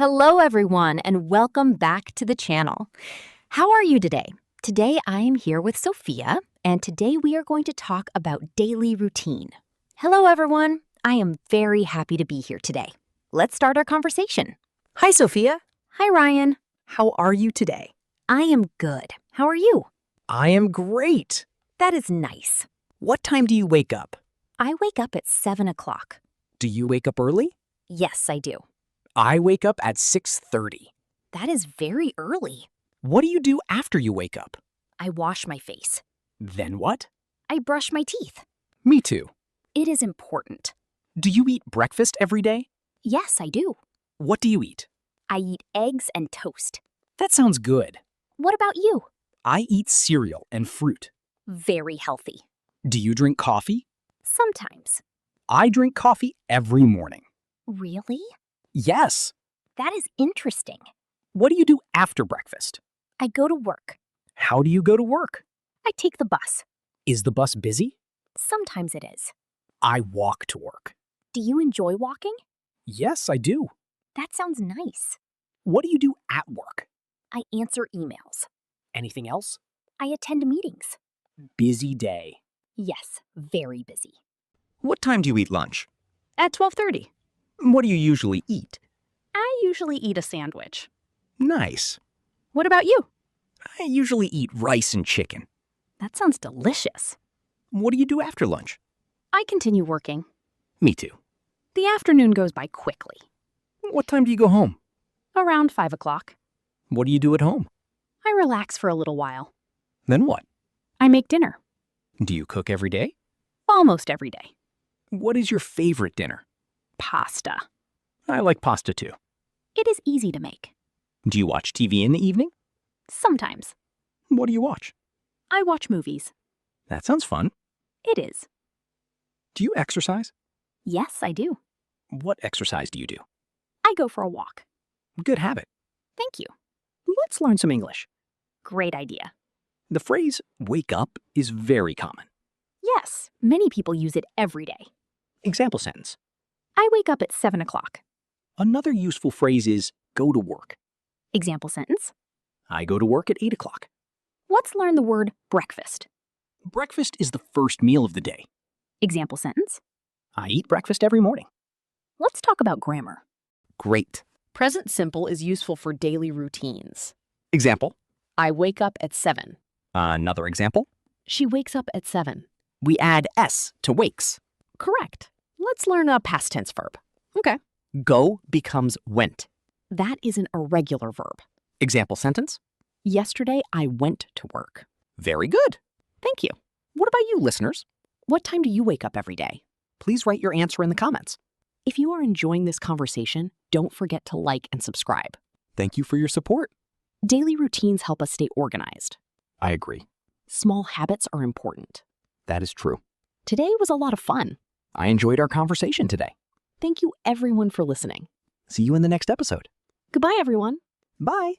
Hello, everyone, and welcome back to the channel. How are you today? Today, I am here with Sophia, and today we are going to talk about daily routine. Hello, everyone. I am very happy to be here today. Let's start our conversation. Hi, Sophia. Hi, Ryan. How are you today? I am good. How are you? I am great. That is nice. What time do you wake up? I wake up at 7 o'clock. Do you wake up early? Yes, I do. I wake up at 6:30. That is very early. What do you do after you wake up? I wash my face. Then what? I brush my teeth. Me too. It is important. Do you eat breakfast every day? Yes, I do. What do you eat? I eat eggs and toast. That sounds good. What about you? I eat cereal and fruit. Very healthy. Do you drink coffee? Sometimes. I drink coffee every morning. Really? Yes. That is interesting. What do you do after breakfast? I go to work. How do you go to work? I take the bus. Is the bus busy? Sometimes it is. I walk to work. Do you enjoy walking? Yes, I do. That sounds nice. What do you do at work? I answer emails. Anything else? I attend meetings. Busy day. Yes, very busy. What time do you eat lunch? At 12:30. What do you usually eat? I usually eat a sandwich. Nice. What about you? I usually eat rice and chicken. That sounds delicious. What do you do after lunch? I continue working. Me too. The afternoon goes by quickly. What time do you go home? Around 5 o'clock. What do you do at home? I relax for a little while. Then what? I make dinner. Do you cook every day? Almost every day. What is your favorite dinner? Pasta. I like pasta too. It is easy to make. Do you watch TV in the evening? Sometimes. What do you watch? I watch movies. That sounds fun. It is. Do you exercise? Yes, I do. What exercise do you do? I go for a walk. Good habit. Thank you. Let's learn some English. Great idea. The phrase wake up is very common. Yes, many people use it every day. Example sentence. I wake up at 7 o'clock. Another useful phrase is go to work. Example sentence. I go to work at 8 o'clock. Let's learn the word breakfast. Breakfast is the first meal of the day. Example sentence. I eat breakfast every morning. Let's talk about grammar. Great. Present simple is useful for daily routines. Example. I wake up at 7. Another example. She wakes up at 7. We add S to wakes. Correct. Let's learn a past tense verb. Okay. Go becomes went. That is an irregular verb. Example sentence. Yesterday, I went to work. Very good. Thank you. What about you, listeners? What time do you wake up every day? Please write your answer in the comments. If you are enjoying this conversation, don't forget to like and subscribe. Thank you for your support. Daily routines help us stay organized. I agree. Small habits are important. That is true. Today was a lot of fun. I enjoyed our conversation today. Thank you everyone for listening. See you in the next episode. Goodbye, everyone. Bye.